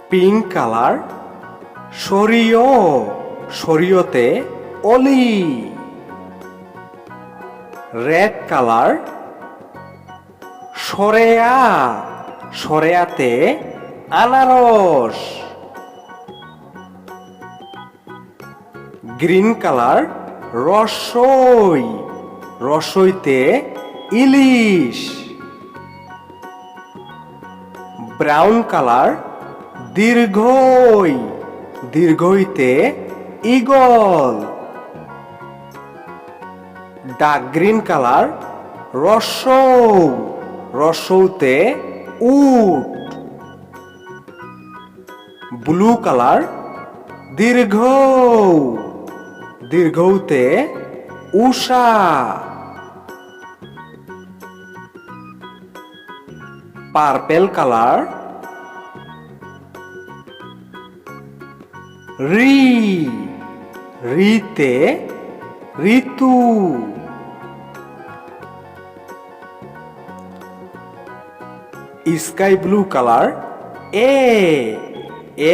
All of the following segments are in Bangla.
পিঙ্ক কালার সরিয় সরিয়তে অলি। রেড কালার সরেয়া সরেয়াতে আনারস। গ্রিন কালার রসই রসইতে ইলিশ। ব্রাউন কালার দীর্ঘই দীর্ঘইতে ঈগল। ডার্ক গ্রিন কালার রসৌ রসৌতে উট। ব্লু কালার দীর্ঘ দীর্ঘতে উষা। পার্পেল কালার রি রিতে ঋতু। স্কাই ব্লু কালার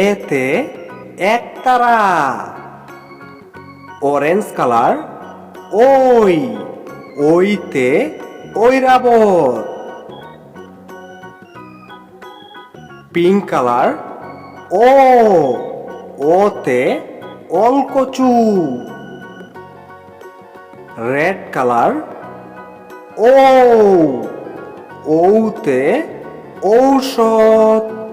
এতে একতারা। অরেঞ্জ কালার ওইতে ঐরাবত। পিঙ্ক কালার ওতে অলকচু। রেড কালার ওতে ঔষধ।